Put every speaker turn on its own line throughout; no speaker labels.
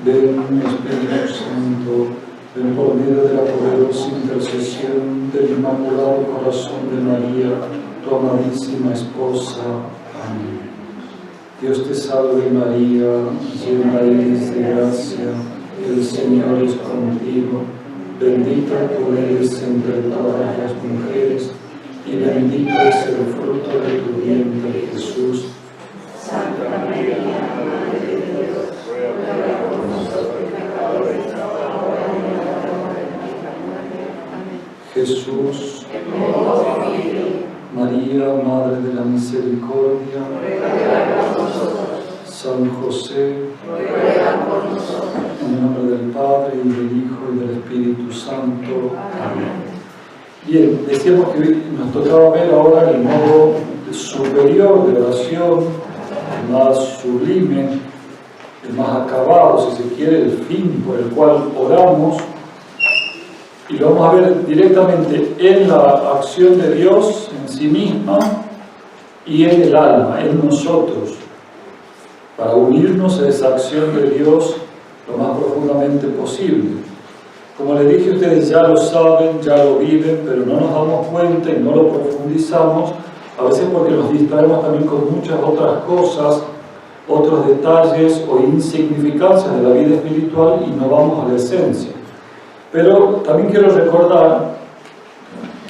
Ven, Espíritu Santo, ven por medio de la poderosa intercesión del Inmaculado Corazón de María, tu amadísima esposa. Amén. Dios te salve María, llena eres de gracia, el Señor es contigo, bendita tú eres entre todas las mujeres, y bendito es el fruto de tu vientre, Jesús.
Santa María, Madre de Dios, ruega por nosotros pecadores, ahora y en la hora de nuestra muerte. Amén.
Jesús, María, Madre de la Misericordia,
ruega por nosotros.
San José,
Ruega por nosotros.
en nombre del Padre, y del Hijo, y del Espíritu Santo.
Amén.
Bien, decíamos que nos tocaba ver ahora el modo superior de oración, el más sublime, el más acabado, si se quiere, el fin por el cual oramos, y lo vamos a ver directamente en la acción de Dios en sí misma y en el alma, en nosotros, para unirnos a esa acción de Dios lo más profundamente posible. Como les dije, ustedes ya lo saben, ya lo viven, pero no nos damos cuenta y no lo profundizamos, a veces porque nos distraemos también con muchas otras cosas, otros detalles o insignificancias de la vida espiritual y no vamos a la esencia. Pero también quiero recordar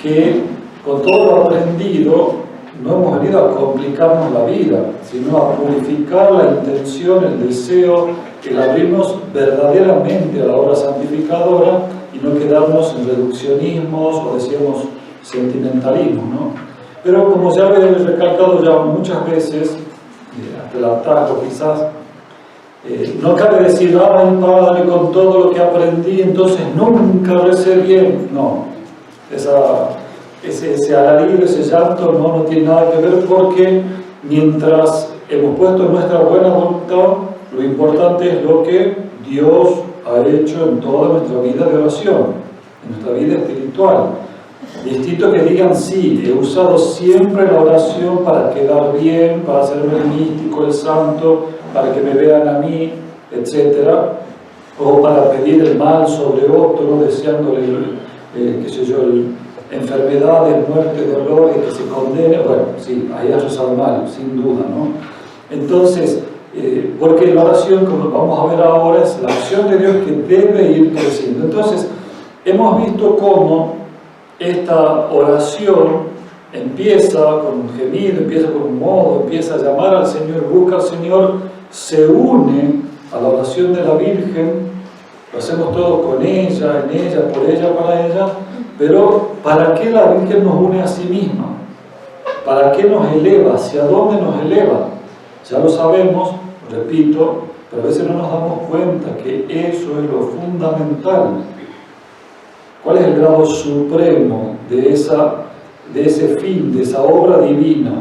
que con todo lo aprendido no hemos venido a complicarnos la vida, sino a purificar la intención, el deseo, el abrirnos verdaderamente a la obra santificadora y no quedarnos en reduccionismos o decíamos sentimentalismos, ¿no? Pero como ya he recalcado ya muchas veces, hasta el hartazgo quizás, no cabe decir, ay Padre, con todo lo que aprendí, entonces nunca recé bien. No, ese alarido, ese llanto no tiene nada que ver, porque mientras hemos puesto nuestra buena voluntad, lo importante es lo que Dios ha hecho en toda nuestra vida de oración, en nuestra vida espiritual. Distinto que digan, sí, he usado siempre la oración para quedar bien, para hacerme el místico, el santo, para que me vean a mí, etc. O para pedir el mal sobre otro, deseándole, qué sé yo, enfermedades, muerte, dolores, que se condene. Bueno, sí, ahí has rezado mal, sin duda, ¿no? Entonces, porque la oración, como vamos a ver ahora, es la acción de Dios que debe ir creciendo. Entonces, hemos visto cómo esta oración empieza con un gemido, empieza con un modo, empieza a llamar al Señor, busca al Señor, se une a la oración de la Virgen, lo hacemos todo con ella, en ella, por ella, para ella, pero ¿para qué la Virgen nos une a sí misma? ¿Para qué nos eleva? ¿Hacia dónde nos eleva? Ya lo sabemos, repito, pero a veces no nos damos cuenta que eso es lo fundamental. ¿Cuál es el grado supremo de ese fin, de esa obra divina?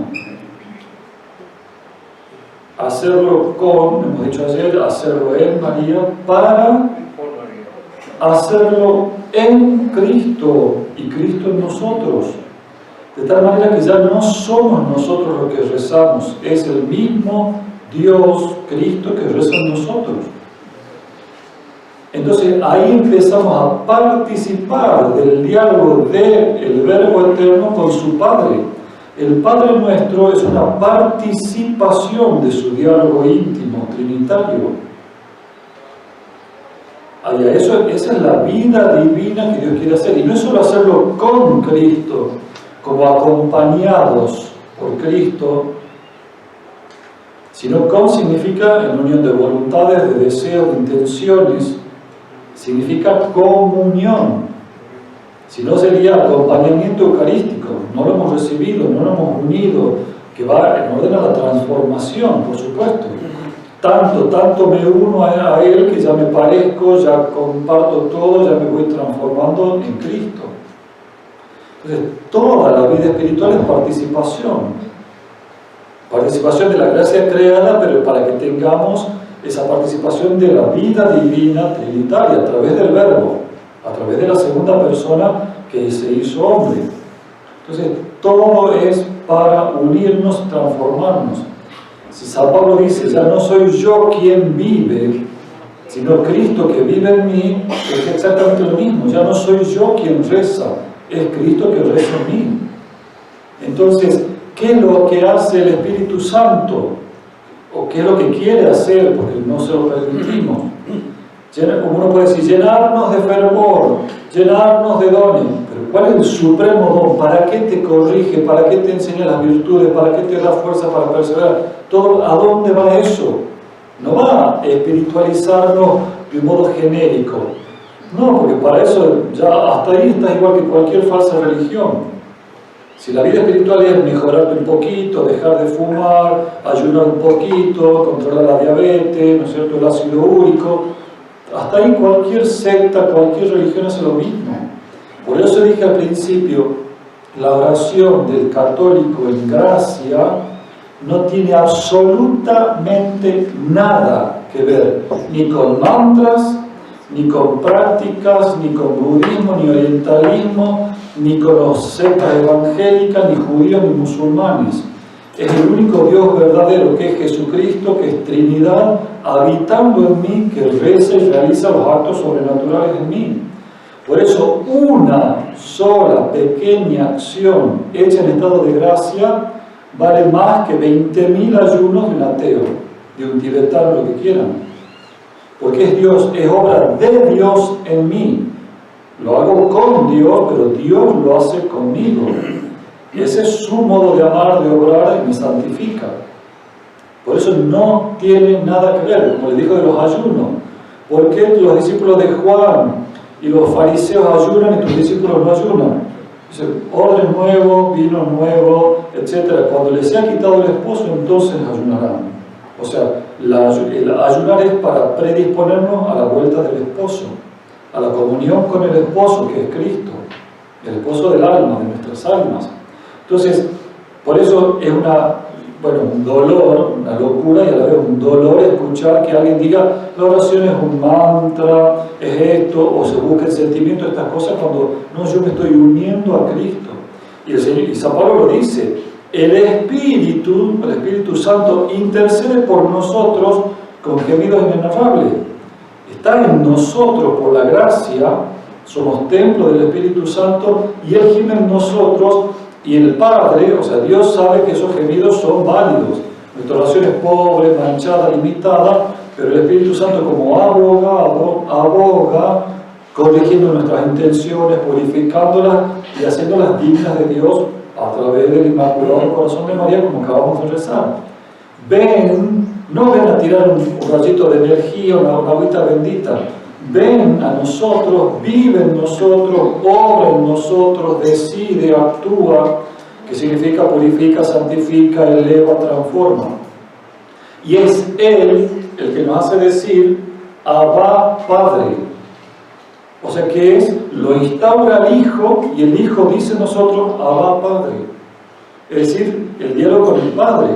Hacerlo hemos dicho ayer, hacerlo en María, para hacerlo en Cristo y Cristo en nosotros. De tal manera que ya no somos nosotros los que rezamos, es el mismo Dios, Cristo, que reza en nosotros. Entonces ahí empezamos a participar del diálogo del Verbo Eterno con su Padre. El Padre nuestro es una participación de su diálogo íntimo, trinitario. Esa es la vida divina que Dios quiere hacer. Y no es solo hacerlo con Cristo, como acompañados por Cristo, sino con significa en unión de voluntades, de deseos, de intenciones, significa comunión. Si no sería acompañamiento eucarístico, no lo hemos recibido, no lo hemos unido, que va en orden a la transformación, por supuesto. Tanto me uno a Él que ya me parezco, ya comparto todo, ya me voy transformando en Cristo. Entonces, toda la vida espiritual es participación. Participación de la gracia creada, pero para que tengamos esa participación de la vida divina trinitaria a través del Verbo, a través de la segunda persona que se hizo hombre. Entonces, todo es para unirnos, transformarnos. Si San Pablo dice, ya no soy yo quien vive, sino Cristo que vive en mí, es exactamente lo mismo. Ya no soy yo quien reza, es Cristo que reza en mí. Entonces, ¿qué es lo que hace el Espíritu Santo? ¿O qué es lo que quiere hacer? Porque no se lo permitimos. Como uno puede decir, llenarnos de fervor, llenarnos de dones. Pero ¿cuál es el supremo don? ¿Para qué te corrige? ¿Para qué te enseña las virtudes? ¿Para qué te da fuerza para perseverar? ¿A dónde va eso? No va a espiritualizarnos de un modo genérico. No, porque para eso ya hasta ahí está igual que cualquier falsa religión. Si la vida espiritual es mejorarte un poquito, dejar de fumar, ayunar un poquito, controlar la diabetes, ¿no es cierto?, el ácido úrico, hasta ahí cualquier secta, cualquier religión hace lo mismo. Por eso dije al principio, la oración del católico en gracia no tiene absolutamente nada que ver, ni con mantras, ni con prácticas, ni con budismo, ni orientalismo, ni con los sectas evangélicas, ni judíos, ni musulmanes. Es el único Dios verdadero, que es Jesucristo, que es Trinidad, habitando en mí, que reza y realiza los actos sobrenaturales en mí. Por eso, una sola pequeña acción hecha en estado de gracia vale más que 20.000 ayunos de un ateo, de un tibetano, lo que quieran. Porque es Dios, es obra de Dios en mí. Lo hago con Dios, pero Dios lo hace conmigo. Ese es su modo de amar, de obrar, y me santifica. Por eso no tiene nada que ver, como le dijo de los ayunos. ¿Por qué los discípulos de Juan y los fariseos ayunan y tus discípulos no ayunan? Dice, odre nuevo, vino nuevo, etc. Cuando les sea quitado el esposo, entonces ayunarán. O sea, el ayunar es para predisponernos a la vuelta del esposo, a la comunión con el esposo, que es Cristo, el esposo del alma, de nuestras almas. Entonces, por eso es un dolor, una locura y a la vez un dolor escuchar que alguien diga, la oración es un mantra, es esto, o se busca el sentimiento de estas cosas, cuando no, yo me estoy uniendo a Cristo. Y San Pablo lo dice, el Espíritu Santo intercede por nosotros con gemidos inenarrables. Está en nosotros por la gracia, somos templo del Espíritu Santo, y Él gime en nosotros, y el Padre, o sea, Dios sabe que esos gemidos son válidos. Nuestra oración es pobre, manchada, limitada, pero el Espíritu Santo, como abogado, aboga, corrigiendo nuestras intenciones, purificándolas y haciéndolas dignas de Dios a través del Inmaculado Corazón de María, como acabamos de rezar. No ven a tirar un rayito de energía, una agüita bendita. Ven a nosotros, vive en nosotros, obra en nosotros, decide, actúa, que significa purifica, santifica, eleva, transforma. Y es Él el que nos hace decir, Abba, Padre. O sea que lo instaura el Hijo, y el Hijo dice a nosotros, Abba, Padre. Es decir, el diálogo con el Padre.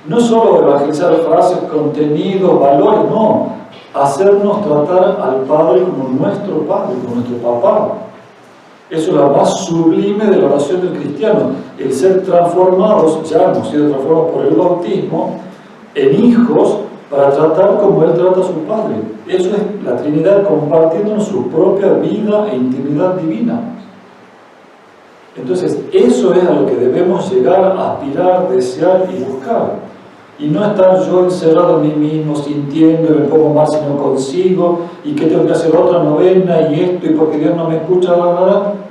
No solo evangelizar frases, contenidos, valores, no. Hacernos tratar al Padre como nuestro Padre, como nuestro Papá. Eso es la más sublime de la oración del cristiano. El ser transformados, ya hemos sido transformados por el bautismo, en hijos, para tratar como Él trata a su Padre. Eso es la Trinidad compartiéndonos su propia vida e intimidad divina. Entonces, eso es a lo que debemos llegar, aspirar, desear y buscar. y no estar yo encerrado en mí mismo, sintiendo, me pongo mal si no consigo, y que tengo que hacer otra novena, y esto, y porque Dios no me escucha,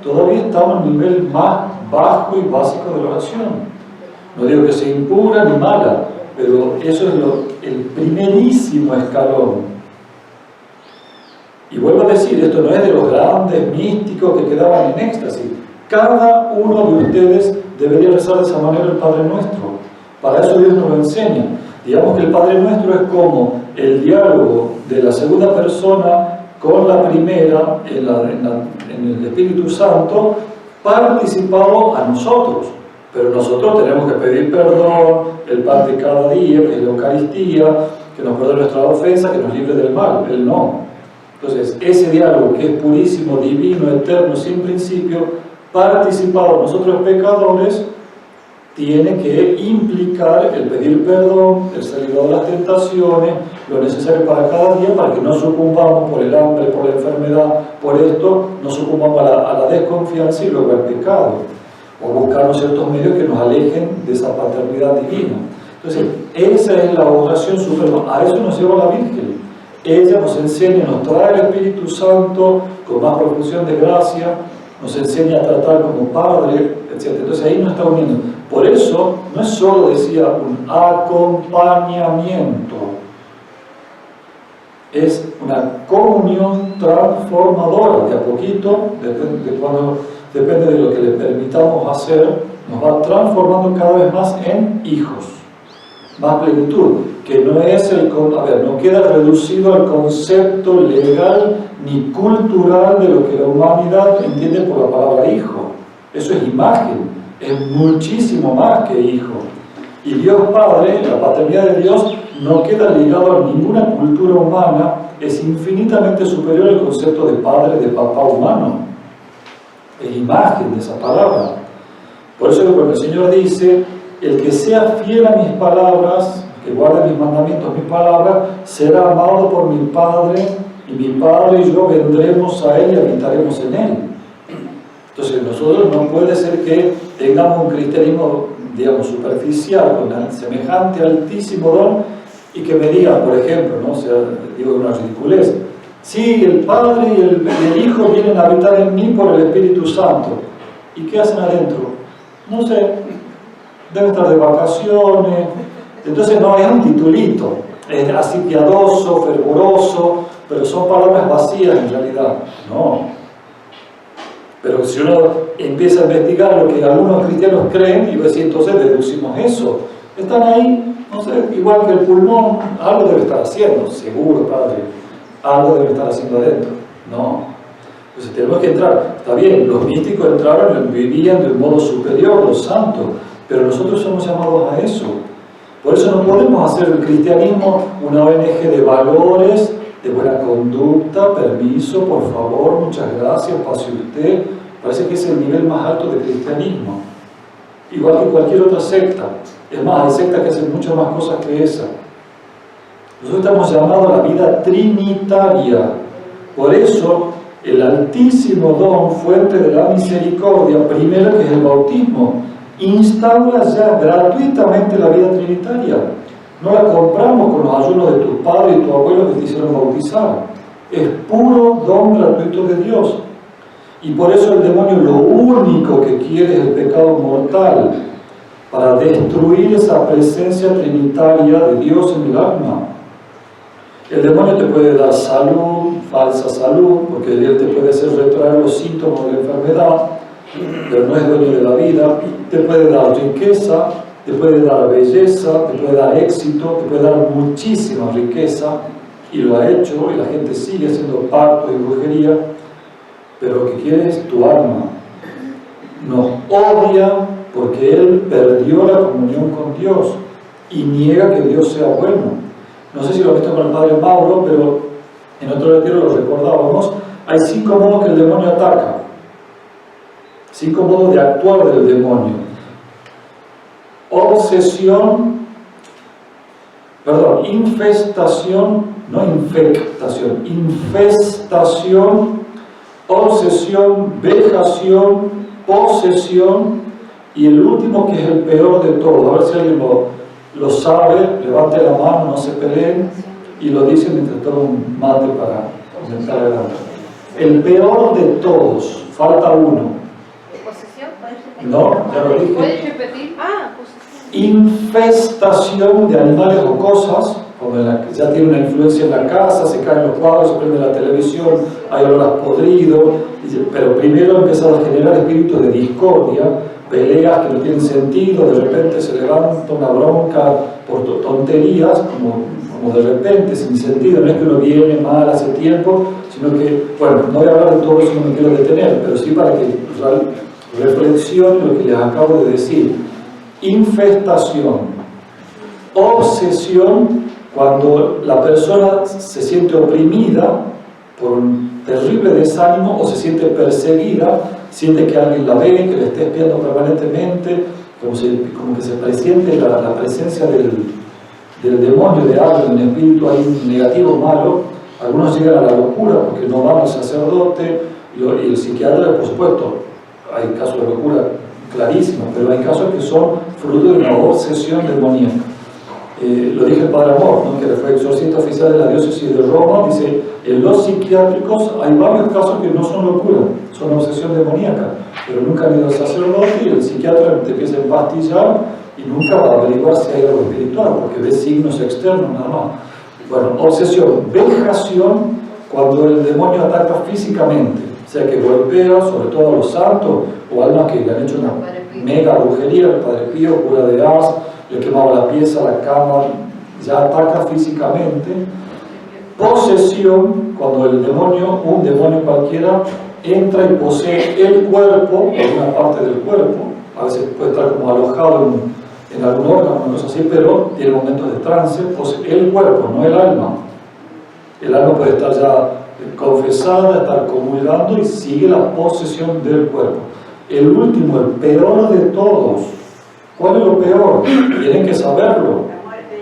todavía estamos en un nivel más bajo y básico de la oración. No digo que sea impura ni mala, pero eso es el primerísimo escalón. Y vuelvo a decir, esto no es de los grandes místicos que quedaban en éxtasis. Cada uno de ustedes debería rezar de esa manera el Padre Nuestro. Para eso Dios nos lo enseña. Digamos que el Padre Nuestro es como el diálogo de la segunda persona con la primera en el Espíritu Santo, participado a nosotros. Pero nosotros tenemos que pedir perdón, el pan de cada día, que es la Eucaristía, que nos perdone nuestra ofensa, que nos libre del mal. Él no. Entonces, ese diálogo que es purísimo, divino, eterno, sin principio, participado nosotros pecadores, tiene que implicar el pedir perdón, el ser librado de las tentaciones, lo necesario para cada día, para que no sucumbamos por el hambre, por la enfermedad, por esto, no sucumbamos a la desconfianza y luego al pecado, o buscarnos ciertos medios que nos alejen de esa paternidad divina. Entonces, esa es la oración suprema, a eso nos lleva la Virgen. Ella nos enseña, nos trae el Espíritu Santo con más profusión de gracia, nos enseña a tratar como Padre, etc. Entonces ahí nos está uniendo. Por eso no es solo, decía, un acompañamiento, es una comunión transformadora. De a poquito, depende de lo que le permitamos hacer, nos va transformando cada vez más en hijos, más plenitud, que no es no queda reducido al concepto legal ni cultural de lo que la humanidad entiende por la palabra hijo. Eso es imagen, es muchísimo más que hijo. Y Dios Padre, la paternidad de Dios, no queda ligado a ninguna cultura humana, es infinitamente superior al concepto de padre, de papá humano. Es imagen de esa palabra. Por eso cuando el Señor dice, el que sea fiel a mis palabras, que guarde mis mandamientos, mis palabras, será amado por mi Padre, y mi Padre y yo vendremos a Él y habitaremos en Él. Entonces nosotros no puede ser que tengamos un cristianismo, digamos, superficial, con semejante altísimo don, y que me digan, por ejemplo, ¿no? O sea, digo una ridiculez, sí, el Padre y el Hijo vienen a habitar en mí por el Espíritu Santo. ¿Y qué hacen adentro? No sé, deben estar de vacaciones. Entonces no es un titulito, es así piadoso, fervoroso, pero son palabras vacías en realidad. No. Pero si uno empieza a investigar lo que algunos cristianos creen, y pues, entonces deducimos eso. Están ahí, no sé, igual que el pulmón, algo debe estar haciendo, seguro, Padre, algo debe estar haciendo adentro. No. Entonces tenemos que entrar. Está bien, los místicos entraron, vivían de un modo superior, los santos, pero nosotros somos llamados a eso. Por eso no podemos hacer el cristianismo una ONG de valores, de buena conducta, permiso, por favor, muchas gracias, pase usted. Parece que es el nivel más alto de cristianismo. Igual que cualquier otra secta. Es más, hay sectas que hacen muchas más cosas que esa. Nosotros estamos llamados a la vida trinitaria. Por eso, el altísimo don, fuente de la misericordia, primero que es el bautismo, instaura ya gratuitamente la vida trinitaria. No la compramos con los ayunos de tu padre y tu abuelo que te hicieron bautizar. Es puro don gratuito de Dios. Y por eso el demonio lo único que quiere es el pecado mortal, para destruir esa presencia trinitaria de Dios en el alma. El demonio te puede dar salud, falsa salud, porque él te puede hacer retraer los síntomas de la enfermedad, pero no es dueño de la vida. Te puede dar riqueza, te puede dar belleza, te puede dar éxito, te puede dar muchísima riqueza, y lo ha hecho, y la gente sigue haciendo pactos y brujería, pero lo que quiere es tu alma. Nos odia porque él perdió la comunión con Dios y niega que Dios sea bueno. No sé si lo he visto con el Padre Mauro, pero en otro retiro lo recordábamos. Hay 5 modos que el demonio ataca. 5 modos de actuar del demonio. Infestación, no infectación, infestación, obsesión, vejación, posesión, y el último, que es el peor de todos, a ver si alguien lo sabe, levante la mano, no se peleen, y lo dice mientras toma un mate para comenzar a hablar. El peor de todos, falta uno.
¿Posesión?
No, ya lo dije.
¿Puedes repetir? Posesión.
Infestación de animales o cosas, como que ya tiene una influencia en la casa, se caen los cuadros, se prende la televisión, hay olor a podrido, pero primero empiezan a generar espíritus de discordia, peleas que no tienen sentido, de repente se levanta una bronca por tonterías, como de repente, sin sentido, no es que uno viene mal hace tiempo, sino que, bueno, no voy a hablar de todo eso, no me quiero detener, pero sí para que reflexione lo que les acabo de decir. Infestación, obsesión, cuando la persona se siente oprimida por un terrible desánimo o se siente perseguida, siente que alguien la ve, que le está espiando permanentemente, como que se presiente la presencia del demonio, de algo, de un espíritu ahí negativo, malo. Algunos llegan a la locura porque no van al sacerdote y el psiquiatra, por supuesto, hay casos de locura clarísimos, pero hay casos que son fruto de una obsesión demoníaca. Lo dije el Padre Amor, ¿no? Que fue exorcista oficial de la diócesis de Roma, dice, en los psiquiátricos hay varios casos que no son locura, son obsesión demoníaca, pero nunca han ido al sacerdote y el psiquiatra te empieza a empastillar y nunca va a averiguar si hay algo espiritual, porque ve signos externos nada más. Bueno, obsesión, vejación, cuando el demonio ataca físicamente, o sea que golpea sobre todo a los santos o almas que le han hecho una mega brujería, el Padre Pío, cura de Ars, le quemaba la pieza, la cama, ya ataca físicamente. Posesión, cuando el demonio, un demonio cualquiera, entra y posee el cuerpo, alguna parte del cuerpo, a veces puede estar como alojado en algún órgano, no es así, pero tiene momentos de trance, posee el cuerpo, no el alma. El alma puede estar ya confesada, estar comulgando y sigue la posesión del cuerpo. El último, el peor de todos. ¿Cuál es lo peor? Tienen que saberlo,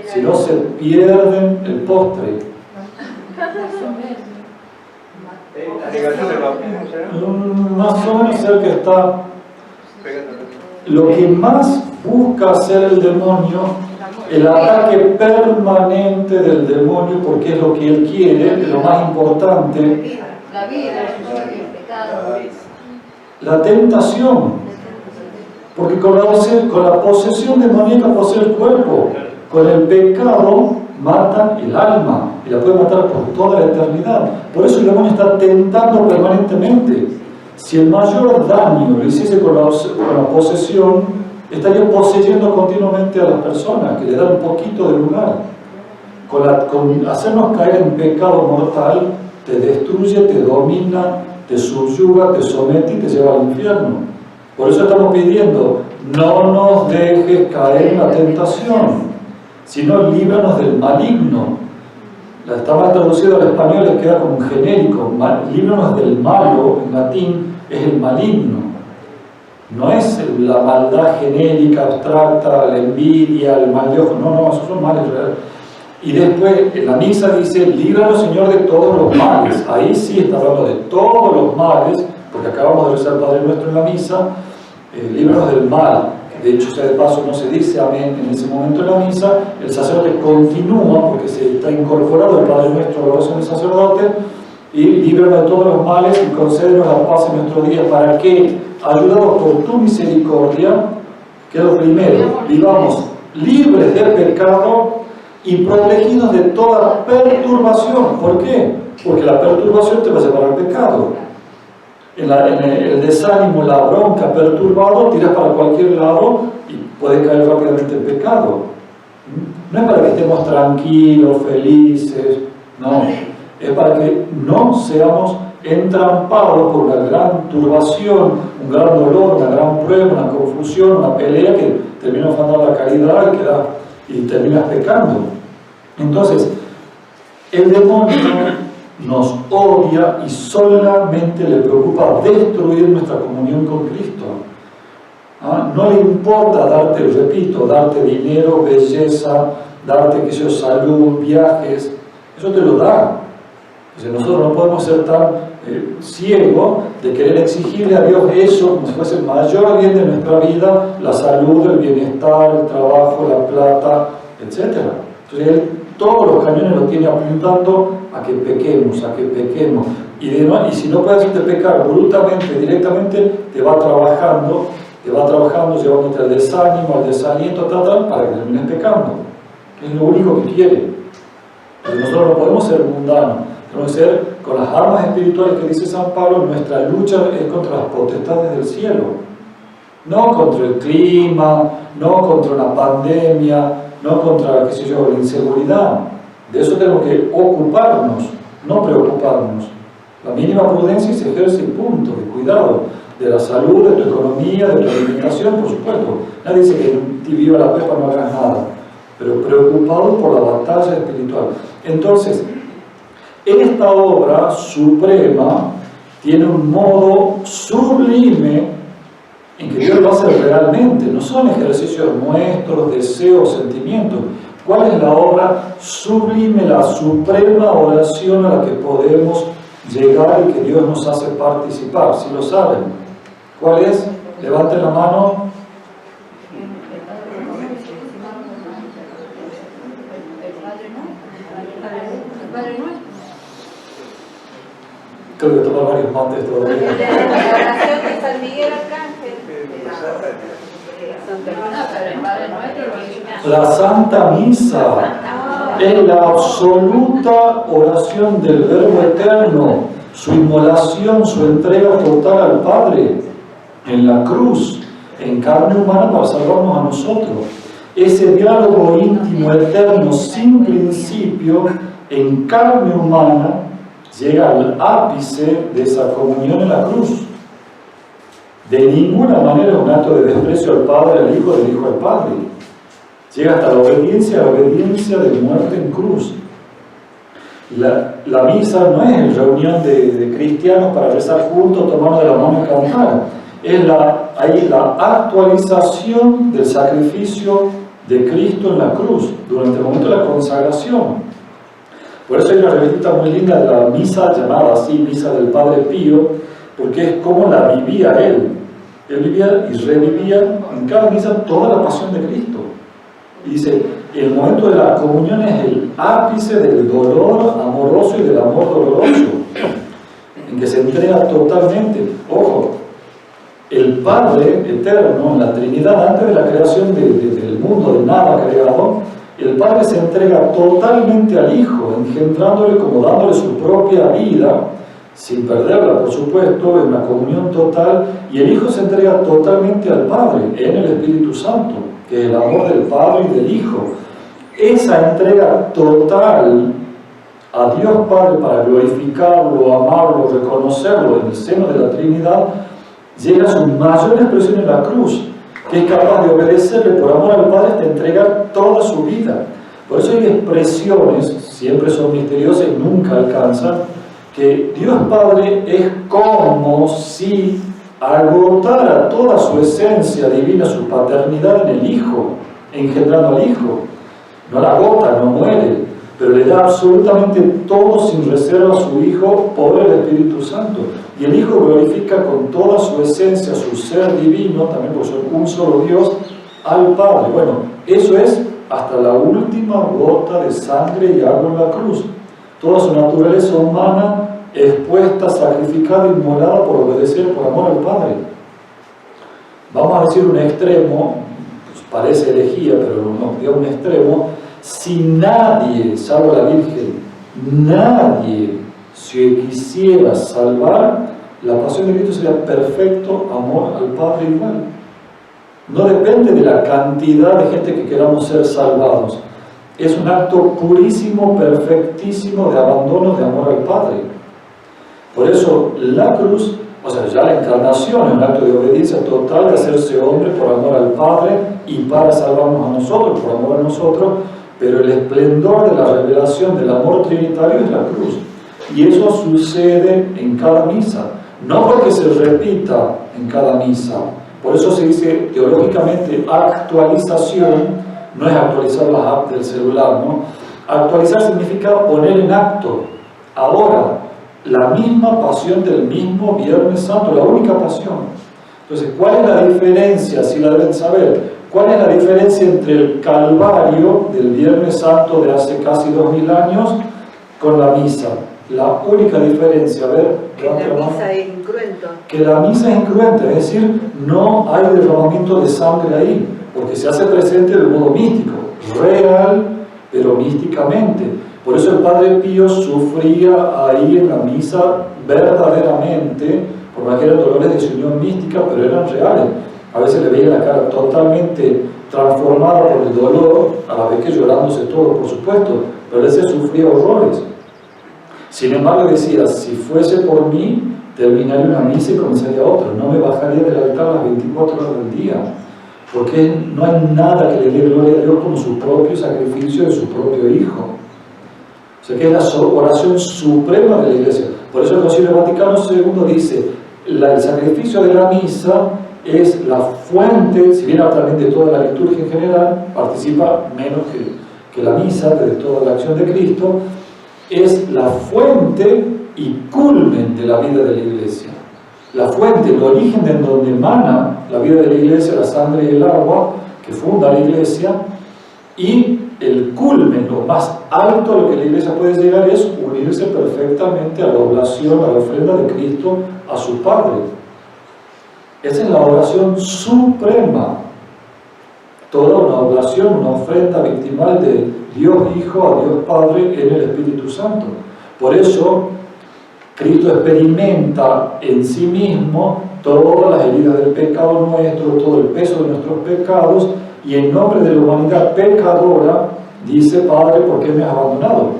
si no se pierden el postre. Más o menos el que está. Lo que más busca hacer el demonio, el ataque permanente del demonio, porque es lo que él quiere, es lo más importante.
La vida, el pecado.
La tentación. Porque con la posesión demoníaca posee el cuerpo, con el pecado mata el alma y la puede matar por toda la eternidad. Por eso el demonio está tentando permanentemente. Si el mayor daño lo hiciese con la posesión, estaría poseyendo continuamente a las personas, que le dan un poquito de lugar. Con hacernos caer en pecado mortal, te destruye, te domina, te subyuga, te somete y te lleva al infierno. Por eso estamos pidiendo, no nos dejes caer en la tentación, sino líbranos del maligno. Está mal traducido al español, le queda como un genérico. Líbranos del malo, en latín, es el maligno. No es la maldad genérica, abstracta, la envidia, el mal de ojo. No, esos son males reales. Y después, en la misa dice, líbranos, Señor, de todos los males. Ahí sí está hablando de todos los males, porque acabamos de rezar el Padre Nuestro en la misa, líbranos del mal. De hecho, sea de paso, no se dice amén en ese momento en la misa, el sacerdote continúa, porque se está incorporado el Padre Nuestro a la oración del sacerdote, y líbranos de todos los males y concédenos la paz en nuestro día, para que, ayudados por tu misericordia, que es lo primero, vivamos libres del pecado y protegidos de toda perturbación. ¿Por qué? Porque la perturbación te va a llevar al pecado. En el desánimo, la bronca, perturbado, tiras para cualquier lado y puede caer rápidamente en pecado. No es para que estemos tranquilos, felices, no. Es para que no seamos entrampados por una gran turbación, un gran dolor, una gran prueba, una confusión, una pelea que termina ofendando la caridad y terminas pecando. Entonces, el demonio nos odia y solamente le preocupa destruir nuestra comunión con Cristo. No le importa darte, repito, darte dinero, belleza, darte salud, viajes, eso te lo da. Entonces nosotros no podemos ser tan ciego de querer exigirle a Dios eso como si fuese el mayor bien de nuestra vida, la salud, el bienestar, el trabajo, la plata, etc. Entonces Él todos los cañones los tiene apuntando a que pequemos, y si no puedes hacerte pecar brutalmente, directamente, te va trabajando, llevándote al desánimo, al desaliento, para que termines pecando. Es lo único que quiere. Pero nosotros no podemos ser mundanos, tenemos que ser con las armas espirituales que dice San Pablo. Nuestra lucha es contra las potestades del cielo, no contra el clima, no contra una pandemia, no contra, qué sé yo, la inseguridad. De eso tenemos que ocuparnos, no preocuparnos. La mínima prudencia se ejerce, punto, de cuidado, de la salud, de tu economía, de tu alimentación, por supuesto. Nadie dice que si viva la pepa no hagas nada, pero preocupado por la batalla espiritual. Entonces, esta obra suprema tiene un modo sublime en que Dios lo hace realmente, no son ejercicios nuestros, deseos, sentimientos. ¿Cuál es la obra sublime, la suprema oración a la que podemos llegar y que Dios nos hace participar? Si lo saben, ¿cuál es? Levanten la mano. Creo que tomar varios mates todavía.
La oración de San Miguel Arcángel.
La Santa Misa es la absoluta oración del Verbo Eterno, su inmolación, su entrega total al Padre en la cruz, en carne humana para salvarnos a nosotros. Ese diálogo íntimo, eterno, sin principio, en carne humana, llega al ápice de esa comunión en la cruz. De ninguna manera un acto de desprecio al Padre, al Hijo, del Hijo al Padre. Llega hasta la obediencia de muerte en cruz. La misa no es reunión de cristianos para rezar juntos, tomarnos de la mano y cantar. Es la actualización del sacrificio de Cristo en la cruz, durante el momento de la consagración. Por eso hay una revista muy linda de la misa, llamada así, Misa del Padre Pío, porque es como la vivía él. Él vivía y revivía en cada misa toda la pasión de Cristo. Y dice, el momento de la comunión es el ápice del dolor amoroso y del amor doloroso, en que se entrega totalmente. Ojo, el Padre eterno, en la Trinidad, antes de la creación del mundo, de nada creado, el Padre se entrega totalmente al Hijo, engendrándole como dándole su propia vida, sin perderla, por supuesto, en una comunión total, y el Hijo se entrega totalmente al Padre, en el Espíritu Santo, que es el amor del Padre y del Hijo. Esa entrega total a Dios Padre para glorificarlo, amarlo, reconocerlo en el seno de la Trinidad, llega a su mayor expresión en la cruz, que es capaz de obedecerle por amor al Padre hasta entregar toda su vida. Por eso hay expresiones, siempre son misteriosas y nunca alcanzan, que Dios Padre es como si agotara toda su esencia divina, su paternidad en el Hijo, engendrando al Hijo. No la agota, no muere, pero le da absolutamente todo sin reserva a su Hijo por el Espíritu Santo. Y el Hijo glorifica con toda su esencia, su ser divino, también por ser un solo Dios, al Padre. Bueno, eso es hasta la última gota de sangre y agua en la cruz. Toda su naturaleza humana expuesta, sacrificada, inmolada por obedecer, por amor al Padre. Vamos a decir un extremo, pues parece herejía, pero no, digamos un extremo. Si nadie, salvo la Virgen, nadie se quisiera salvar, la pasión de Cristo sería perfecto amor al Padre igual. No depende de la cantidad de gente que queramos ser salvados. Es un acto purísimo, perfectísimo de abandono, de amor al Padre. Por eso la cruz, o sea, ya la encarnación es un acto de obediencia total, de hacerse hombre por amor al Padre y para salvarnos a nosotros, por amor a nosotros, pero el esplendor de la revelación del amor trinitario es la cruz. Y eso sucede en cada misa, no porque se repita en cada misa. Por eso se dice teológicamente actualización, no es actualizar las apps del celular, ¿no? Actualizar significa poner en acto, ahora, la misma pasión del mismo Viernes Santo, la única pasión. Entonces, ¿cuál es la diferencia? Si la deben saber. ¿Cuál es la diferencia entre el Calvario del Viernes Santo de hace casi 2000 años con la misa? La única diferencia, a ver,
Que la misa es incruento.
que la misa es incruenta, es decir, no hay derramamiento de sangre ahí, porque se hace presente de modo místico, real, pero místicamente. Por eso el Padre Pío sufría ahí en la misa verdaderamente, por más que eran dolores de su unión mística, pero eran reales. A veces le veía la cara totalmente transformada por el dolor, a la vez que llorándose todo, por supuesto, pero él se sufría horrores. Sin embargo decía, si fuese por mí, terminaría una misa y comenzaría otra, no me bajaría del altar las 24 horas del día, porque no hay nada que le dé gloria a Dios como su propio sacrificio de su propio Hijo. O sea que es la oración suprema de la Iglesia. Por eso el Concilio Vaticano II dice, el sacrificio de la misa es la fuente, si bien también de toda la liturgia en general, participa menos que la misa, de toda la acción de Cristo, es la fuente y culmen de la vida de la Iglesia. La fuente, el origen de donde emana la vida de la Iglesia, la sangre y el agua que funda la Iglesia, y el culmen, lo más alto a lo que la Iglesia puede llegar es unirse perfectamente a la oblación, a la ofrenda de Cristo, a su Padre. Esa es la oración suprema. Toda una oblación, una ofrenda victimal de Dios Hijo a Dios Padre en el Espíritu Santo. Por eso, Cristo experimenta en sí mismo todas las heridas del pecado nuestro, todo el peso de nuestros pecados, y en nombre de la humanidad pecadora, dice, Padre, ¿por qué me has abandonado?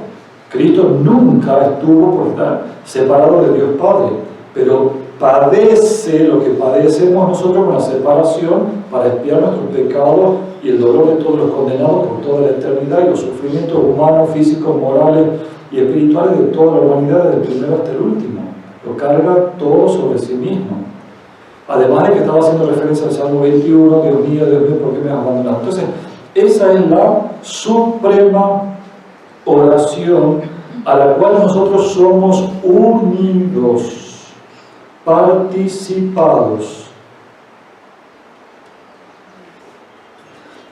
Cristo nunca estuvo por estar separado de Dios Padre, pero padece lo que padecemos nosotros con la separación para expiar nuestros pecados y el dolor de todos los condenados por toda la eternidad y los sufrimientos humanos, físicos, morales y espirituales de toda la humanidad, desde el primero hasta el último. Lo carga todo sobre sí mismo. Además de que estaba haciendo referencia al Salmo 21, Dios mío, ¿por qué me has abandonado? Entonces, esa es la suprema oración a la cual nosotros somos unidos, participados.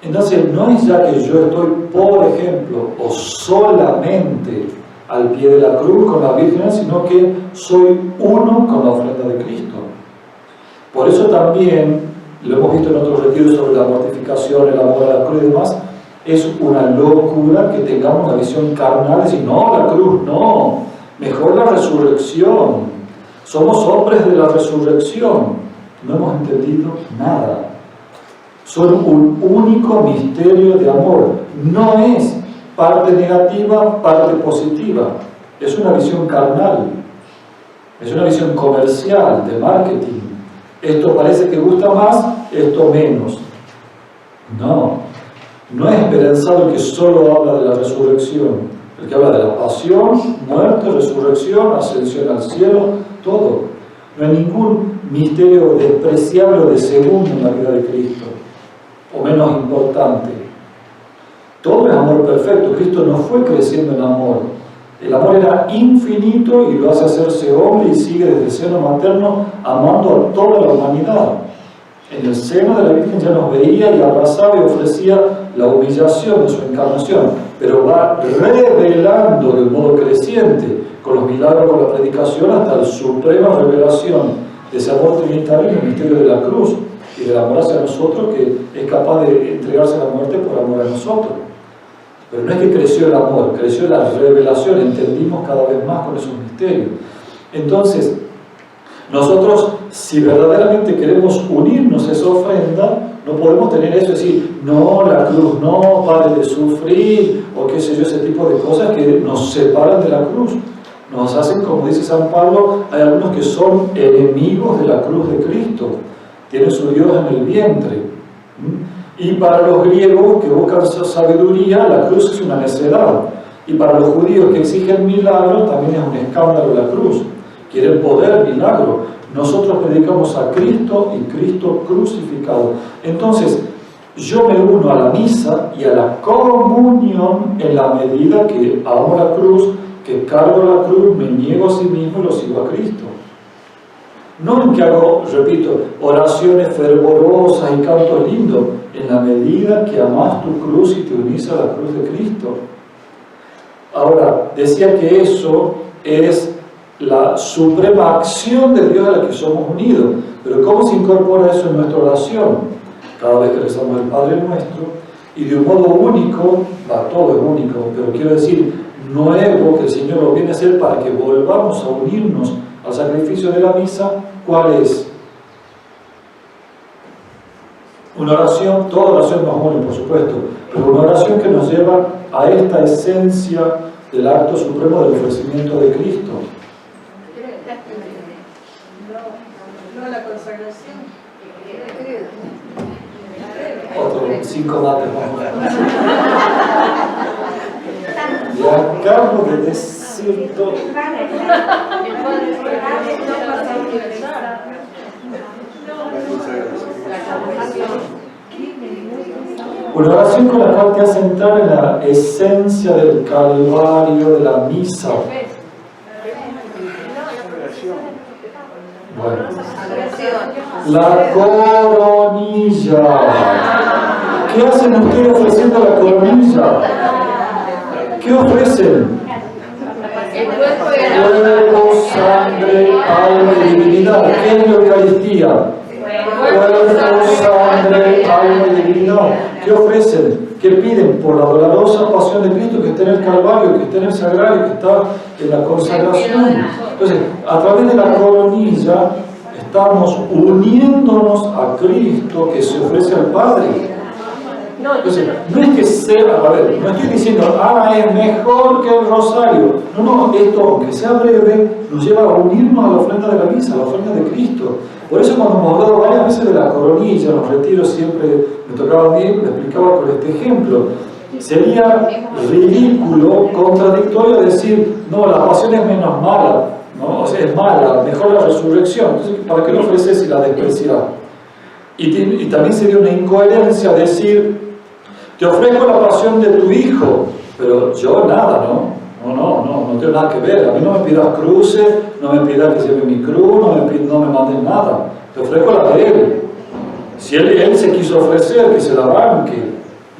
Entonces, no es ya que yo estoy, por ejemplo, o solamente al pie de la cruz con la Virgen, sino que soy uno con la ofrenda de Cristo. Por eso también, lo hemos visto en otros retiros sobre la mortificación, el amor a la cruz y demás, es una locura que tengamos la visión carnal de decir, no, la cruz, no, mejor la resurrección. Somos hombres de la resurrección. No hemos entendido nada. Son un único misterio de amor. No es parte negativa, parte positiva. Es una visión carnal. Es una visión comercial, de marketing. Esto parece que gusta más, esto menos. No, no es esperanzado el que solo habla de la resurrección, el que habla de la pasión, muerte, resurrección, ascensión al cielo, todo. No hay ningún misterio despreciable o de segundo en la vida de Cristo, o menos importante. Todo es amor perfecto. Cristo no fue creciendo en amor. El amor era infinito y lo hace hacerse hombre y sigue desde el seno materno amando a toda la humanidad. En el seno de la Virgen ya nos veía y abrazaba y ofrecía la humillación de su encarnación, pero va revelando de un modo creciente, con los milagros, con la predicación, hasta la suprema revelación de ese amor trinitario en el misterio de la cruz y del amor hacia nosotros, que es capaz de entregarse a la muerte por amor a nosotros. Pero no es que creció el amor, creció la revelación, entendimos cada vez más con esos misterios. Entonces, nosotros, si verdaderamente queremos unirnos a esa ofrenda, no podemos tener eso, decir, no, la cruz, no, pare de sufrir, o qué sé yo, ese tipo de cosas que nos separan de la cruz. Nos hacen, como dice San Pablo, hay algunos que son enemigos de la cruz de Cristo, tienen su Dios en el vientre. Y para los griegos que buscan sabiduría, la cruz es una necedad. Y para los judíos que exigen milagros, también es un escándalo la cruz. Quieren poder, milagro. Nosotros predicamos a Cristo y Cristo crucificado. Entonces, yo me uno a la misa y a la comunión en la medida que amo la cruz, que cargo la cruz, me niego a sí mismo y lo sigo a Cristo. No en que hago, repito, oraciones fervorosas y cantos lindos, en la medida que amas tu cruz y te unís a la cruz de Cristo. Ahora, decía que eso es la suprema acción de Dios a la que somos unidos. Pero ¿cómo se incorpora eso en nuestra oración? Cada vez que rezamos el Padre Nuestro, y de un modo único, todo es único, pero quiero decir, nuevo, que el Señor lo viene a hacer para que volvamos a unirnos al sacrificio de la misa. ¿Cuál es? Una oración, toda oración nos une, por supuesto, pero una oración que nos lleva a esta esencia del acto supremo del ofrecimiento de Cristo.
No la consagración.
Otro 5 datos más. Y acabo de decir todo. Una oración con la cual te hace entrar en la esencia del Calvario de la misa. Bueno. La coronilla. ¿Qué hacen ustedes ofreciendo la coronilla? ¿Qué ofrecen? Cuerpo, sangre, alma y divinidad. ¿Qué es la Eucaristía? Cuerpo, sangre, alma y divinidad. ¿Qué ofrecen? ¿Qué piden? Por la dolorosa pasión de Cristo que está en el Calvario, que está en el Sagrario, que está en la consagración. Entonces, a través de la coronilla estamos uniéndonos a Cristo que se ofrece al Padre. Entonces, no es que sea, a ver, no estoy diciendo, es mejor que el rosario. No, esto, aunque sea breve, nos lleva a unirnos a la ofrenda de la misa, a la ofrenda de Cristo. Por eso cuando hemos hablado varias veces de la coronilla, los retiros siempre me tocaba a mí, me explicaba con este ejemplo. Sería ridículo, contradictorio decir, no, la pasión es menos mala, ¿no? O sea, es mala, mejor la resurrección. Entonces, ¿para qué la ofreces si la desprecias? Y también sería una incoherencia decir, te ofrezco la pasión de tu hijo, pero yo nada, ¿no? No tengo nada que ver. A mí no me pidas cruces, no me pidas que lleve mi cruz, no me mandes nada. Te ofrezco la de él. Si él se quiso ofrecer, que se la arranque.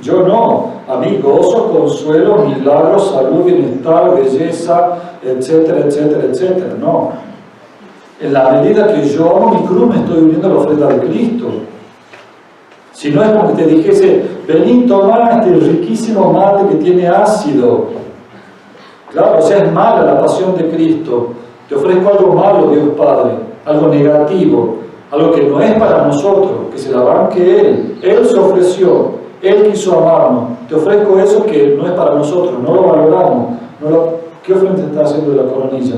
Yo no. A mí gozo, consuelo, milagros, salud, bienestar, belleza, etcétera, etcétera, etcétera. No. En la medida que yo amo mi cruz, me estoy uniendo a la ofrenda de Cristo. Si no es como que te dijese, vení, tomá este riquísimo mate que tiene ácido. Claro, o sea, es mala la pasión de Cristo. Te ofrezco algo malo, Dios Padre, algo negativo, algo que no es para nosotros, que se la arranque Él. Él se ofreció, Él quiso amarnos. Te ofrezco eso que no es para nosotros, no lo valoramos. ¿Qué ofrenda está haciendo de la coronilla?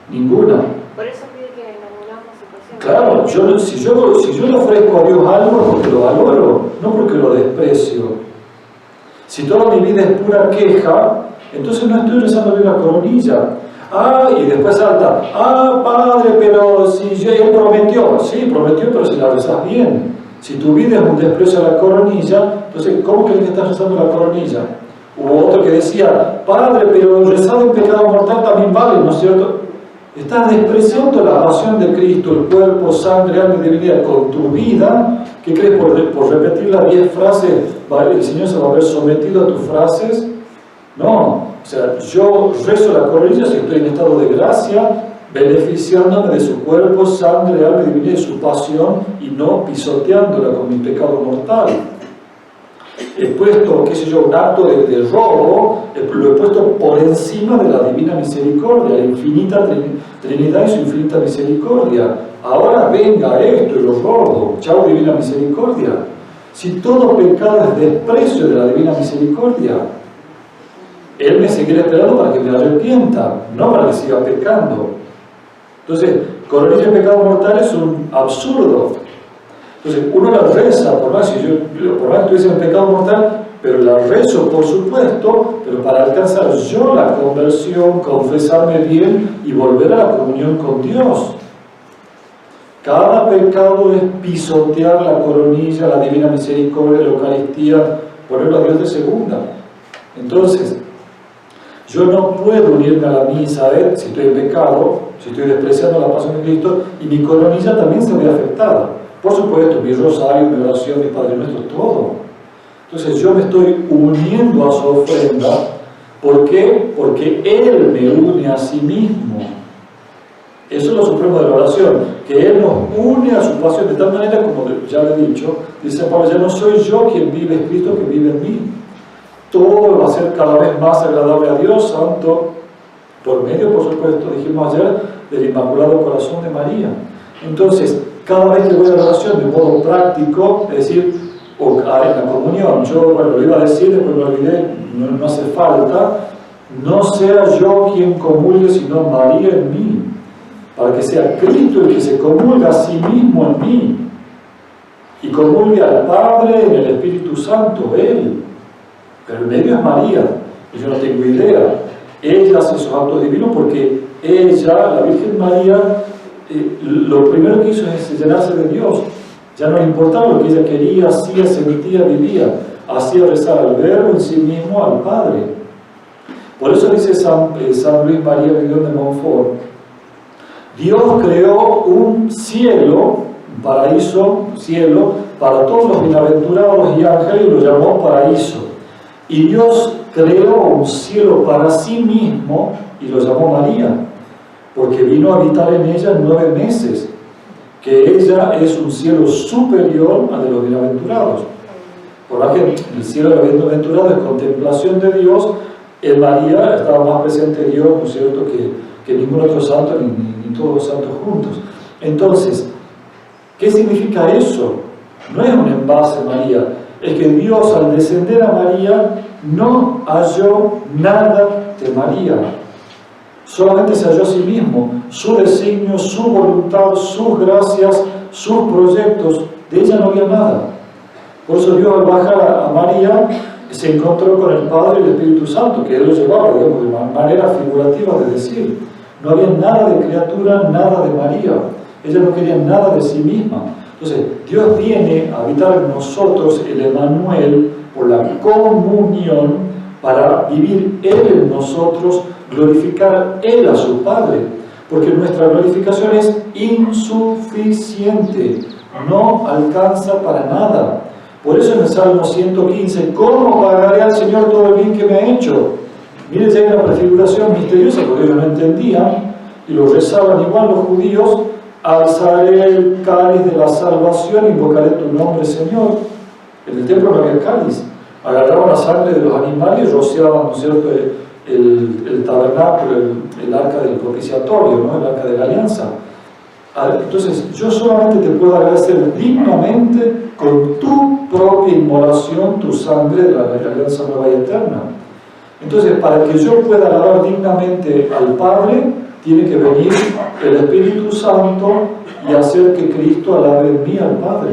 Ninguna.
Por eso pide que enamoramos situaciones.
Claro, si yo le ofrezco a Dios algo es porque lo valoro, no porque lo desprecio. Si toda mi vida es pura queja, entonces no estoy rezando bien la coronilla. Y después salta, Padre, pero si Él prometió. Sí, prometió, pero si la rezas bien. Si tu vida es un desprecio a la coronilla, entonces, ¿cómo crees que estás rezando la coronilla? Hubo otro que decía, Padre, pero rezar en pecado mortal también vale, ¿no es cierto? Estás despreciando la pasión de Cristo, el cuerpo, sangre, alma y divinidad con tu vida. ¿Qué crees? Por repetir las 10 frases, el Señor se va a ver sometido a tus frases. No, o sea, yo rezo la coronilla si estoy en estado de gracia, beneficiándome de su cuerpo, sangre, alma y divinidad, de su pasión, y no pisoteándola con mi pecado mortal. He puesto, qué sé yo, un acto de robo, lo he puesto por encima de la divina misericordia, la infinita Trinidad y su infinita misericordia. Ahora venga esto y lo robo, chao divina misericordia. Si todo pecado es desprecio de la divina misericordia, Él me seguirá esperando para que me arrepienta, no para que siga pecando. Entonces, coronilla de pecado mortal es un absurdo. Entonces, uno la reza, por más que estuviese en pecado mortal, pero la rezo, por supuesto, pero para alcanzar yo la conversión, confesarme bien y volver a la comunión con Dios. Cada pecado es pisotear la coronilla, la divina misericordia, la Eucaristía, ponerlo a Dios de segunda. Entonces, Yo no puedo unirme a la misa si estoy en pecado, si estoy despreciando la pasión de Cristo, y mi coronilla también se ve afectada. Por supuesto, mi rosario, mi oración, mi Padre Nuestro, todo. Entonces yo me estoy uniendo a su ofrenda. ¿Por qué? Porque Él me une a sí mismo. Eso es lo supremo de la oración, que Él nos une a su pasión de tal manera, como ya le he dicho, dice Pablo, ya no soy yo quien vive, es Cristo que vive en mí. Todo va a ser cada vez más agradable a Dios Santo, por medio, por supuesto, dijimos ayer, del Inmaculado Corazón de María. Entonces, cada vez que voy a la oración de modo práctico, es decir, o en la comunión, yo, bueno, lo iba a decir, después me olvidé, no hace falta, no sea yo quien comulgue, sino María en mí, para que sea Cristo el que se comulga a sí mismo en mí, y comulgue al Padre en el Espíritu Santo, Él. Pero el medio es María, y yo no tengo idea. Ella hace esos actos divinos porque ella, la Virgen María, lo primero que hizo es llenarse de Dios. Ya no le importaba lo que ella quería, hacía, sentía, vivía. Hacía rezar al Verbo en sí mismo, al Padre. Por eso dice San Luis María Vidón de Montfort, Dios creó un cielo, un paraíso, cielo, para todos los bienaventurados y ángeles, y lo llamó paraíso. Y Dios creó un cielo para sí mismo y lo llamó María, porque vino a habitar en ella 9 meses, que ella es un cielo superior al de los bienaventurados. Por más que el cielo de los bienaventurados es contemplación de Dios, en María estaba más presente Dios, ¿no es cierto?, que ningún otro santo, ni todos los santos juntos. Entonces, ¿qué significa eso? No es un envase María, es que Dios al descender a María no halló nada de María, solamente se halló a sí mismo, su designio, su voluntad, sus gracias, sus proyectos. De ella no había nada. Por eso Dios al bajar a María se encontró con el Padre y el Espíritu Santo, que Él lo llevaba, digamos, de manera figurativa de decir. No había nada de criatura, nada de María. Ella no quería nada de sí misma. Entonces, Dios viene a habitar en nosotros, el Emmanuel, por la comunión, para vivir Él en nosotros, glorificar Él a su Padre. Porque nuestra glorificación es insuficiente, no alcanza para nada. Por eso en el Salmo 115, ¿cómo pagaré al Señor todo el bien que me ha hecho? Miren, ya hay una prefiguración misteriosa, porque ellos no entendían, y lo rezaban igual los judíos: alzaré el cáliz de la salvación, invocaré tu nombre, Señor. En el templo no había cáliz. Agarraban la sangre de los animales y rociaban, ¿no es cierto?, el tabernáculo, el arca del propiciatorio, ¿no?, el arca de la alianza. Entonces, yo solamente te puedo agradecer dignamente con tu propia inmolación, tu sangre de la alianza nueva y eterna. Entonces, para que yo pueda alabar dignamente al Padre, tiene que venir el Espíritu Santo y hacer que Cristo alabe en mí al Padre.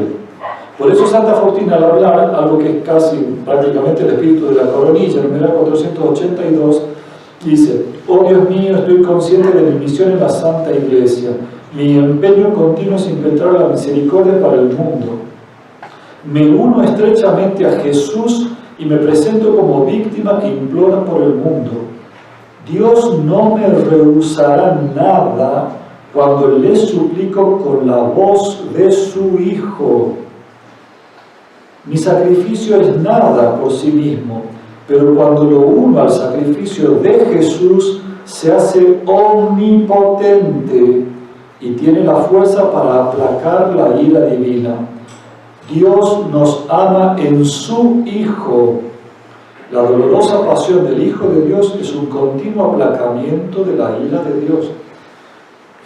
Por eso Santa Faustina, al hablar, algo que es casi prácticamente el espíritu de la coronilla, en el numeral 482, dice: oh Dios mío, estoy consciente de mi misión en la Santa Iglesia. Mi empeño continuo es impetrar la misericordia para el mundo. Me uno estrechamente a Jesús y me presento como víctima que implora por el mundo. Dios no me rehusará nada cuando le suplico con la voz de su Hijo. Mi sacrificio es nada por sí mismo, pero cuando lo uno al sacrificio de Jesús, se hace omnipotente y tiene la fuerza para aplacar la ira divina. Dios nos ama en su Hijo. La dolorosa pasión del Hijo de Dios es un continuo aplacamiento de la ira de Dios.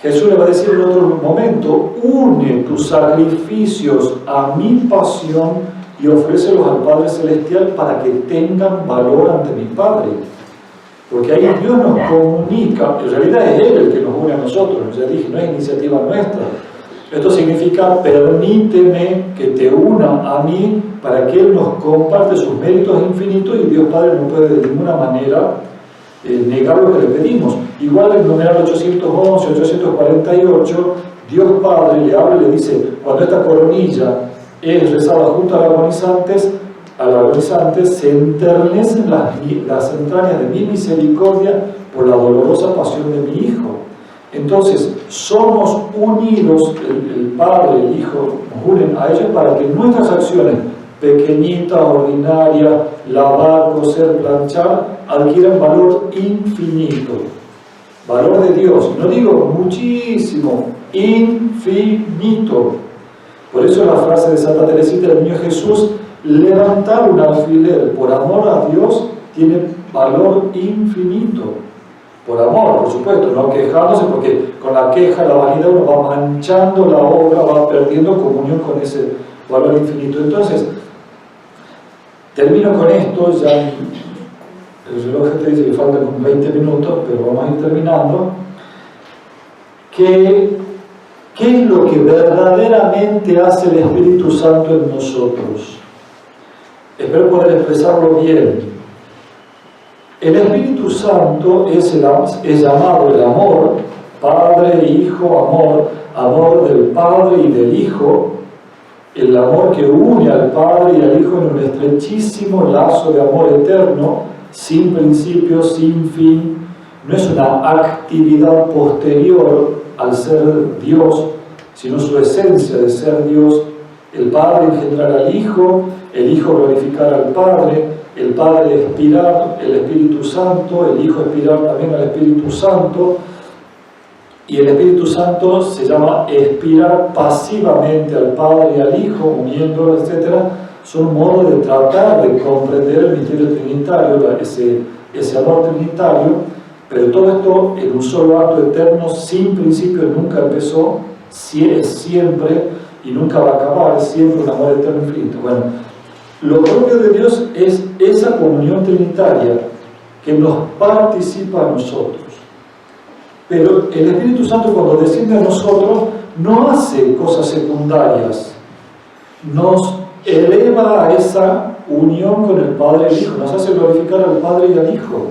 Jesús le va a decir en otro momento: une tus sacrificios a mi pasión y ofrécelos al Padre Celestial para que tengan valor ante mi Padre. Porque ahí Dios nos comunica, en realidad es Él el que nos une a nosotros, ya dije, no es iniciativa nuestra. Esto significa: permíteme que te una a mí para que Él nos comparte sus méritos infinitos, y Dios Padre no puede de ninguna manera negar lo que le pedimos. Igual en el numeral 811, 848, Dios Padre le habla y le dice: cuando esta coronilla es rezada junto a las agonizantes, al agonizante, se enternecen las entrañas de mi misericordia por la dolorosa pasión de mi Hijo. Entonces, somos unidos, el Padre, el Hijo, nos unen a ellos para que nuestras acciones, pequeñitas, ordinarias, lavar, coser, planchar, adquieran valor infinito. Valor de Dios, no digo muchísimo, infinito. Por eso la frase de Santa Teresita del Niño Jesús, levantar un alfiler por amor a Dios tiene valor infinito. Por amor, por supuesto, no quejándose, porque con la queja, la vanidad, uno va manchando la obra, va perdiendo comunión con ese valor infinito. Entonces, termino con esto, ya el reloj te dice que faltan como 20 minutos, pero vamos a ir terminando. ¿Qué es lo que verdaderamente hace el Espíritu Santo en nosotros? Espero poder expresarlo bien. El Espíritu Santo es llamado el amor, Padre, Hijo, amor del Padre y del Hijo, el amor que une al Padre y al Hijo en un estrechísimo lazo de amor eterno, sin principio, sin fin. No es una actividad posterior al ser Dios, sino su esencia de ser Dios. El Padre engendrar al Hijo, el Hijo glorificar al Padre, el Padre expirar el Espíritu Santo, el Hijo expirar también al Espíritu Santo, y el Espíritu Santo se llama expirar pasivamente al Padre y al Hijo, uniéndolos, etc. Son modos de tratar de comprender el misterio trinitario, ese amor trinitario, pero todo esto en un solo acto eterno, sin principio, nunca empezó, es siempre y nunca va a acabar, es siempre un amor eterno infinito. Bueno, lo propio de Dios es esa comunión trinitaria que nos participa a nosotros. Pero el Espíritu Santo, cuando desciende a nosotros, no hace cosas secundarias, nos eleva a esa unión con el Padre y el Hijo, nos hace glorificar al Padre y al Hijo.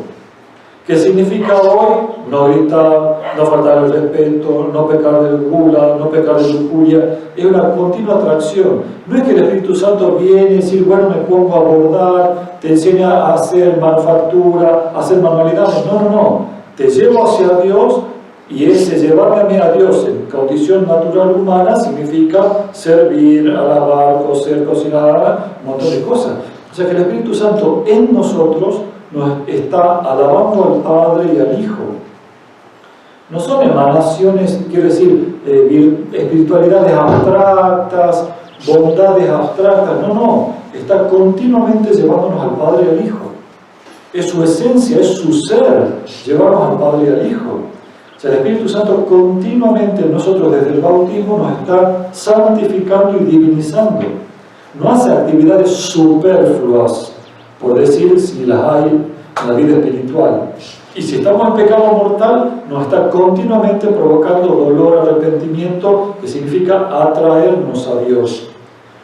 ¿Qué significa hoy? No gritar, no faltar el respeto, no pecar de gula, no pecar de lujuria. Es una continua atracción. No es que el Espíritu Santo viene y decir, bueno, me pongo a bordar, te enseña a hacer manufactura, a hacer manualidades. No. Te llevo hacia Dios, y ese llevarme a mí a Dios en condición natural humana significa servir, alabar, coser, cocinar, un montón de cosas. O sea que el Espíritu Santo en nosotros nos está alabando al Padre y al Hijo. No son emanaciones, quiero decir, espiritualidades abstractas, bondades abstractas, no, está continuamente llevándonos al Padre y al Hijo. Es su esencia, es su ser, llevarnos al Padre y al Hijo. O sea, el Espíritu Santo continuamente en nosotros desde el bautismo nos está santificando y divinizando. No hace actividades superfluas, por decir si las hay en la vida espiritual. Y si estamos en pecado mortal, nos está continuamente provocando dolor, arrepentimiento, que significa atraernos a Dios.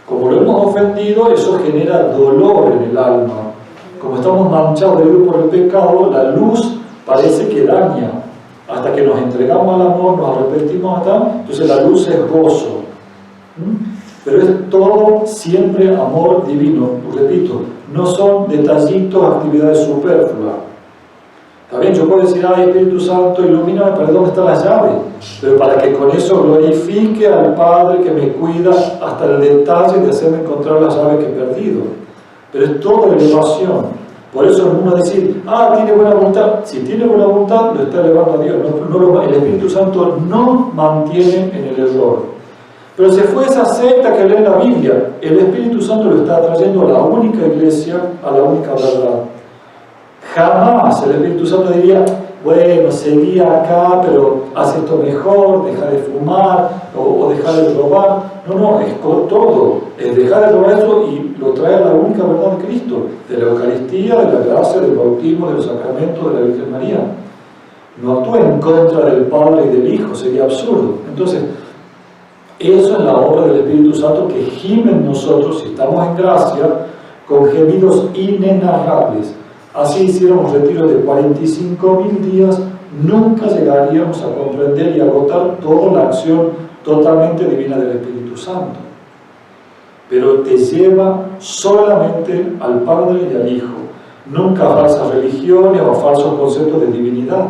Como lo hemos ofendido, eso genera dolor en el alma. Como estamos manchados de luz por el pecado, la luz parece que daña. Hasta que nos entregamos al amor, nos arrepentimos entonces la luz es gozo. Pero es todo siempre amor divino. Repito, no son detallitos, actividades superfluas. También yo puedo decir, ay, Espíritu Santo, ilumíname, pero ¿dónde está la llave? Pero para que con eso glorifique al Padre que me cuida hasta el detalle de hacerme encontrar la llave que he perdido. Pero es toda elevación. Por eso uno dice, tiene buena voluntad. Si tiene buena voluntad, lo está elevando a Dios. El Espíritu Santo no mantiene en el error. Pero si fue esa secta que lee la Biblia, el Espíritu Santo lo está trayendo a la única iglesia, a la única verdad. Jamás el Espíritu Santo diría, bueno, seguí acá, pero haz esto mejor, deja de fumar o deja de robar. No, es con todo. Es dejar de robar eso y lo trae a la única verdad de Cristo, de la Eucaristía, de la gracia, del bautismo, de los sacramentos, de la Virgen María. No actúa en contra del Padre y del Hijo, sería absurdo. Entonces, eso es la obra del Espíritu Santo que gime en nosotros, si estamos en gracia, con gemidos inenarrables. Así hiciéramos retiros de 45.000 días, nunca llegaríamos a comprender y agotar toda la acción totalmente divina del Espíritu Santo. pero te lleva solamente al Padre y al Hijo. Nunca a falsas religiones o a falsos conceptos de divinidad.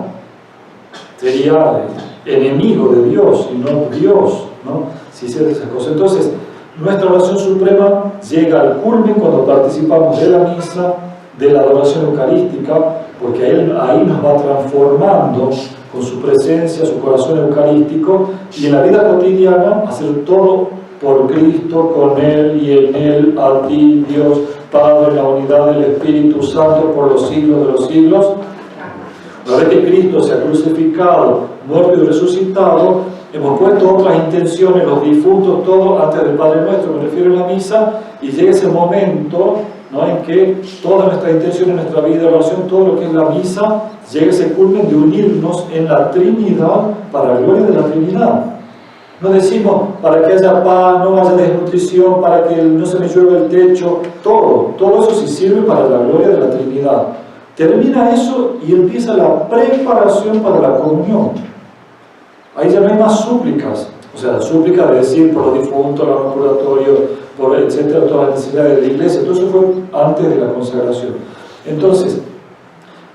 Sería enemigo de Dios y no Dios, ¿no? Si hiciera esas cosas. Entonces, nuestra oración suprema llega al culmen cuando participamos de la misa, de la adoración eucarística, porque ahí nos va transformando con su presencia, su corazón eucarístico, y en la vida cotidiana hacer todo por Cristo, con Él y en Él, a ti, Dios, Padre, la unidad del Espíritu Santo, por los siglos de los siglos. Una vez que Cristo se ha crucificado, muerto y resucitado, hemos puesto otras intenciones, los difuntos, todo antes del Padre Nuestro, me refiero a la misa, y llega ese momento, ¿no?, en que toda nuestra intención en nuestra vida de oración, todo lo que es la misa, llega a ese culmen de unirnos en la Trinidad para la gloria de la Trinidad. No decimos para que haya paz, no haya desnutrición, para que no se me llueva el techo, todo eso sí sirve para la gloria de la Trinidad. Termina eso y empieza la preparación para la comunión. Ahí ya no hay más súplicas, o sea, súplicas de decir por los difuntos, los purgatorios, por etcétera, todas las necesidades de la iglesia. Todo eso fue antes de la consagración. Entonces,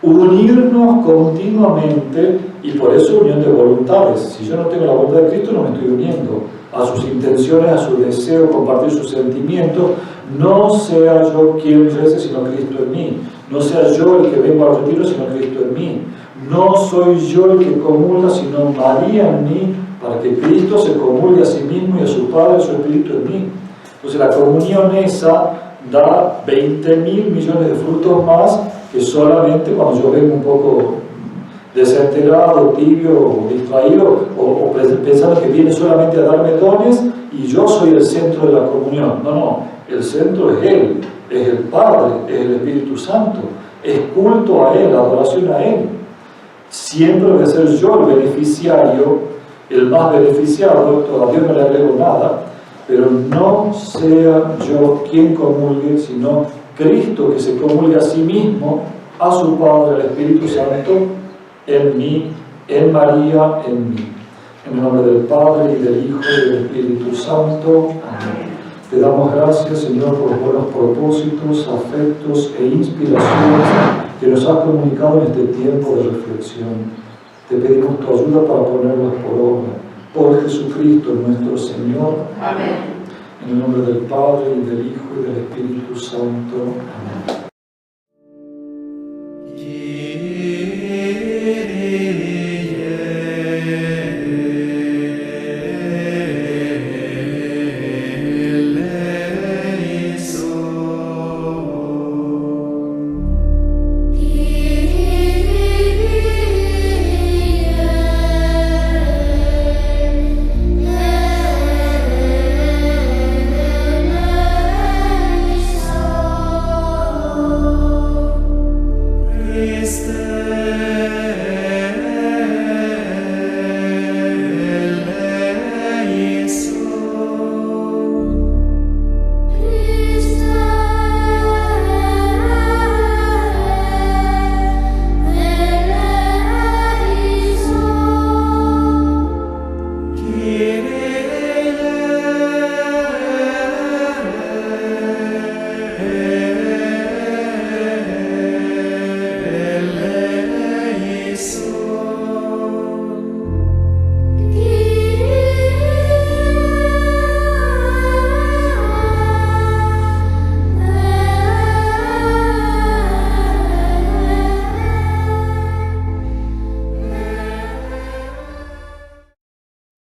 unirnos continuamente, y por eso unión de voluntades. Si yo no tengo la voluntad de Cristo, no me estoy uniendo a sus intenciones, a su deseo, compartir sus sentimientos. No sea yo quien rece, sino Cristo en mí. No sea yo el que vengo al retiro, sino Cristo en mí. No soy yo el que comulga, sino María en mí, para que Cristo se comulgue a sí mismo y a su Padre, a su Espíritu en mí. Entonces la comunión esa da 20.000 millones de frutos más que solamente cuando yo vengo un poco desenterado, tibio, distraído, o pensando que viene solamente a darme dones y yo soy el centro de la comunión. No, el centro es Él, es el Padre, es el Espíritu Santo, es culto a Él, adoración a Él. Siempre voy a ser yo el beneficiario, el más beneficiado, todavía no le agrego nada, pero no sea yo quien comulgue, sino Cristo que se comulgue a sí mismo, a su Padre, al Espíritu Santo, en mí, en María, en mí. En el nombre del Padre, y del Hijo, y del Espíritu Santo. Amén. Te damos gracias, Señor, por los buenos propósitos, afectos e inspiraciones que nos has comunicado en este tiempo de reflexión. Te pedimos tu ayuda para ponerlos por obra. Por Jesucristo nuestro Señor.
Amén.
En el nombre del Padre, y del Hijo, y del Espíritu Santo. Amén.